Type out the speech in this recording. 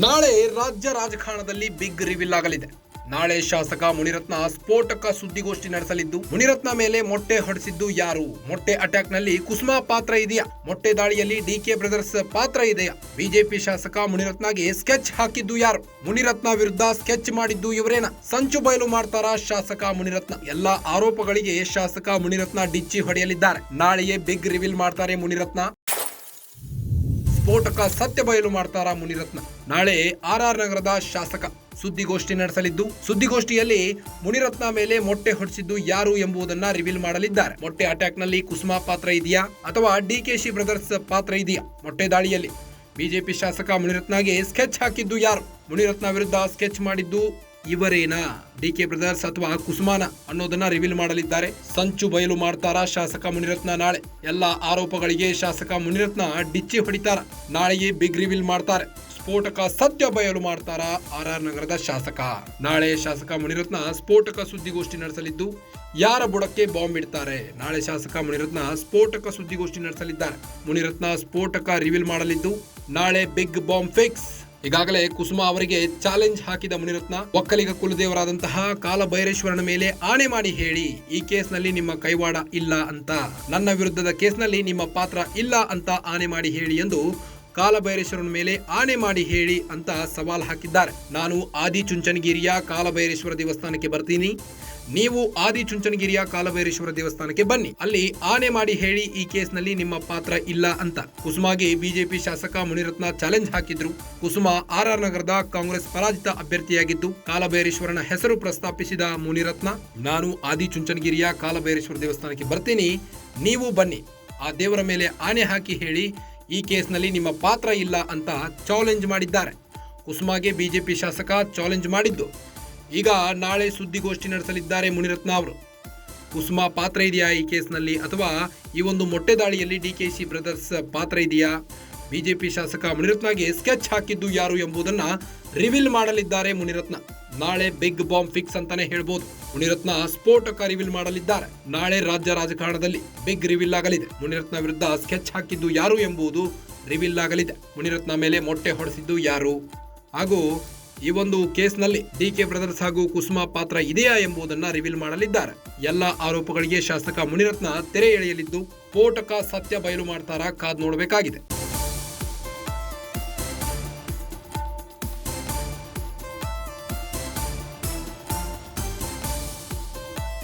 ನಾಳೆ ರಾಜ್ಯ ರಾಜಕಾರಣದಲ್ಲಿ ಬಿಗ್ ರಿವೀಲ್ ಆಗಲಿದೆ. ನಾಳೆ ಶಾಸಕ ಮುನಿರತ್ನ ಸ್ಫೋಟಕ ಸುದ್ದಿಗೋಷ್ಠಿ ನಡೆಸಲಿದ್ದು, ಮುನಿರತ್ನ ಮೇಲೆ ಮೊಟ್ಟೆ ಹೊಡೆಸಿದ್ದು ಯಾರು? ಮೊಟ್ಟೆ ಅಟ್ಯಾಕ್ ನಲ್ಲಿ ಕುಸುಮಾ ಪಾತ್ರ ಇದೆಯಾ? ಮೊಟ್ಟೆ ದಾಳಿಯಲ್ಲಿ ಡಿಕೆ ಬ್ರದರ್ಸ್ ಪಾತ್ರ ಇದೆಯಾ? ಬಿಜೆಪಿ ಶಾಸಕ ಮುನಿರತ್ನಗೆ ಸ್ಕೆಚ್ ಹಾಕಿದ್ದು ಯಾರು? ಮುನಿರತ್ನ ವಿರುದ್ಧ ಸ್ಕೆಚ್ ಮಾಡಿದ್ದು ಇವರೇನ? ಸಂಚು ಬಯಲು ಮಾಡ್ತಾರಾ ಶಾಸಕ ಮುನಿರತ್ನ? ಎಲ್ಲಾ ಆರೋಪಗಳಿಗೆ ಶಾಸಕ ಮುನಿರತ್ನ ಡಿಚ್ಚಿ ಹೊಡೆಯಲಿದ್ದಾರೆ. ನಾಳೆಯೇ ಬಿಗ್ ರಿವೀಲ್ ಮಾಡ್ತಾರೆ ಮುನಿರತ್ನ. ಸ್ಫೋಟಕ ಸತ್ಯ ಬಯಲು ಮಾಡ್ತಾರಾ ಮುನಿರತ್ನ? ನಾಳೆ ಆರ್ ನಗರದ ಶಾಸಕ ಸುದ್ದಿಗೋಷ್ಠಿ ನಡೆಸಲಿದ್ದು, ಸುದ್ದಿಗೋಷ್ಠಿಯಲ್ಲಿ ಮುನಿರತ್ನ ಮೇಲೆ ಮೊಟ್ಟೆ ಹೊಡೆಸಿದ್ದು ಯಾರು ಎಂಬುದನ್ನ ರಿವೀಲ್ ಮಾಡಲಿದ್ದಾರೆ. ಮೊಟ್ಟೆ ಅಟ್ಯಾಕ್ ನಲ್ಲಿ ಕುಸುಮಾ ಪಾತ್ರ ಇದೆಯಾ ಅಥವಾ ಡಿಕೆಶಿ ಬ್ರದರ್ಸ್ ಪಾತ್ರ ಇದೆಯಾ? ಮೊಟ್ಟೆ ದಾಳಿಯಲ್ಲಿ ಬಿಜೆಪಿ ಶಾಸಕ ಮುನಿರತ್ನಗೆ ಸ್ಕೆಚ್ ಹಾಕಿದ್ದು ಯಾರು? ಮುನಿರತ್ನ ವಿರುದ್ಧ ಸ್ಕೆಚ್ ಮಾಡಿದ್ದು ಇವರೇನಾ, ಡಿಕೆ ಬ್ರದರ್ಸ್ ಅಥವಾ ಕುಸುಮಾನ ಅನ್ನೋದನ್ನ ರಿವೀಲ್ ಮಾಡಲಿದ್ದಾರೆ. ಸಂಚು ಬಯಲು ಮಾಡ್ತಾರಾ ಶಾಸಕ ಮುನಿರತ್ನ? ನಾಳೆ ಎಲ್ಲಾ ಆರೋಪಗಳಿಗೆ ಶಾಸಕ ಮುನಿರತ್ನ ಡಿಚ್ಚಿ ಹೊಡಿತಾರ? ನಾಳೆಯೇ ಬಿಗ್ ರಿವೀಲ್ ಮಾಡ್ತಾರೆ. ಸ್ಫೋಟಕ ಸತ್ಯ ಬಯಲು ಮಾಡ್ತಾರಾ ಆರ್ ನಗರದ ಶಾಸಕ? ನಾಳೆ ಶಾಸಕ ಮುನಿರತ್ನ ಸ್ಫೋಟಕ ಸುದ್ದಿಗೋಷ್ಠಿ ನಡೆಸಲಿದ್ದು, ಯಾರ ಬುಡಕ್ಕೆ ಬಾಂಬ್ ಇಡ್ತಾರೆ? ನಾಳೆ ಶಾಸಕ ಮುನಿರತ್ನ ಸ್ಫೋಟಕ ಸುದ್ದಿಗೋಷ್ಠಿ ನಡೆಸಲಿದ್ದಾರೆ. ಮುನಿರತ್ನ ಸ್ಫೋಟಕ ರಿವೀಲ್ ಮಾಡಲಿದ್ದು, ನಾಳೆ ಬಿಗ್ ಬಾಂಬ್ ಫಿಕ್ಸ್. ಈಗಾಗಲೇ ಕುಸುಮಾ ಅವರಿಗೆ ಚಾಲೆಂಜ್ ಹಾಕಿದ ಮುನಿರತ್ನ, ಒಕ್ಕಲಿಗ ಕುಲದೇವರಾದಂತಹ ಕಾಲಭೈರೇಶ್ವರನ ಮೇಲೆ ಆಣೆ ಮಾಡಿ ಹೇಳಿ, ಈ ಕೇಸ್ನಲ್ಲಿ ನಿಮ್ಮ ಕೈವಾಡ ಇಲ್ಲ ಅಂತ, ನನ್ನ ವಿರುದ್ಧದ ಕೇಸ್ನಲ್ಲಿ ನಿಮ್ಮ ಪಾತ್ರ ಇಲ್ಲ ಅಂತ ಆಣೆ ಮಾಡಿ ಹೇಳಿ ಎಂದು ಕಾಲಭೈರೇಶ್ವರನ ಮೇಲೆ ಆಣೆ ಮಾಡಿ ಹೇಳಿ ಅಂತ ಸವಾಲ್ ಹಾಕಿದ್ದಾರೆ. ನಾನು ಆದಿಚುಂಚನಗಿರಿಯ ಕಾಲಭೈರೇಶ್ವರ ದೇವಸ್ಥಾನಕ್ಕೆ ಬರ್ತೀನಿ, ನೀವು ಆದಿಚುಂಚನಗಿರಿಯ ಕಾಲಭೈರೇಶ್ವರ ದೇವಸ್ಥಾನಕ್ಕೆ ಬನ್ನಿ, ಅಲ್ಲಿ ಆಣೆ ಮಾಡಿ ಹೇಳಿ ಈ ಕೇಸ್ನಲ್ಲಿ ನಿಮ್ಮ ಪಾತ್ರ ಇಲ್ಲ ಅಂತ ಕುಸುಮಾಗೆ ಬಿಜೆಪಿ ಶಾಸಕ ಮುನಿರತ್ನ ಚಾಲೆಂಜ್ ಹಾಕಿದ್ರು. ಕುಸುಮಾ ಆರ್ ನಗರದ ಕಾಂಗ್ರೆಸ್ ಪರಾಜಿತ ಅಭ್ಯರ್ಥಿಯಾಗಿದ್ದು, ಕಾಲಭೈರೇಶ್ವರನ ಹೆಸರು ಪ್ರಸ್ತಾಪಿಸಿದ ಮುನಿರತ್ನ, ನಾನು ಆದಿಚುಂಚನಗಿರಿಯ ಕಾಲಭೈರೇಶ್ವರ ದೇವಸ್ಥಾನಕ್ಕೆ ಬರ್ತೀನಿ, ನೀವು ಬನ್ನಿ, ಆ ದೇವರ ಮೇಲೆ ಆಣೆ ಹಾಕಿ ಹೇಳಿ ಈ ಕೇಸ್ನಲ್ಲಿ ನಿಮ್ಮ ಪಾತ್ರ ಇಲ್ಲ ಅಂತ ಚಾಲೆಂಜ್ ಮಾಡಿದ್ದಾರೆ. ಕುಸುಮಾಗೆ ಬಿಜೆಪಿ ಶಾಸಕ ಚಾಲೆಂಜ್ ಮಾಡಿದ್ದು, ಈಗ ನಾಳೆ ಸುದ್ದಿಗೋಷ್ಠಿ ನಡೆಸಲಿದ್ದಾರೆ ಮುನಿರತ್ನ ಅವರು. ಕುಸುಮಾ ಪಾತ್ರ ಇದೆಯಾ ಈ ಕೇಸ್ನಲ್ಲಿ, ಅಥವಾ ಈ ಒಂದು ಮೊಟ್ಟೆ ದಾಳಿಯಲ್ಲಿ ಡಿಕೆಶಿ ಬ್ರದರ್ಸ್ ಪಾತ್ರ ಇದೆಯಾ? ಬಿಜೆಪಿ ಶಾಸಕ ಮುನಿರತ್ನಗೆ ಸ್ಕೆಚ್ ಹಾಕಿದ್ದು ಯಾರು ಎಂಬುದನ್ನ ರಿವೀಲ್ ಮಾಡಲಿದ್ದಾರೆ ಮುನಿರತ್ನ. ನಾಳೆ ಬಿಗ್ ಬಾಂಬ್ ಫಿಕ್ಸ್ ಅಂತಾನೆ ಹೇಳ್ಬೋದು. ಮುನಿರತ್ನ ಸ್ಫೋಟಕ ರಿವೀಲ್ ಮಾಡಲಿದ್ದಾರೆ. ನಾಳೆ ರಾಜ್ಯ ರಾಜಕಾರಣದಲ್ಲಿ ಬಿಗ್ ರಿವೀಲ್ ಆಗಲಿದೆ. ಮುನಿರತ್ನ ವಿರುದ್ಧ ಸ್ಕೆಚ್ ಹಾಕಿದ್ದು ಯಾರು ಎಂಬುದು ರಿವೀಲ್ ಆಗಲಿದೆ. ಮುನಿರತ್ನ ಮೇಲೆ ಮೊಟ್ಟೆ ಹೊಡೆಸಿದ್ದು ಯಾರು, ಹಾಗೂ ಈ ಒಂದು ಕೇಸ್ನಲ್ಲಿ ಡಿಕೆ ಬ್ರದರ್ಸ್ ಹಾಗೂ ಕುಸುಮಾ ಪಾತ್ರ ಇದೆಯಾ ಎಂಬುದನ್ನ ರಿವೀಲ್ ಮಾಡಲಿದ್ದಾರೆ. ಎಲ್ಲಾ ಆರೋಪಗಳಿಗೆ ಶಾಸಕ ಮುನಿರತ್ನ ತೆರೆ ಎಳೆಯಲಿದ್ದು, ಸ್ಫೋಟಕ ಸತ್ಯ ಬಯಲು ಮಾಡ್ತಾರಾ ಕಾದ್ ನೋಡಬೇಕಾಗಿದೆ.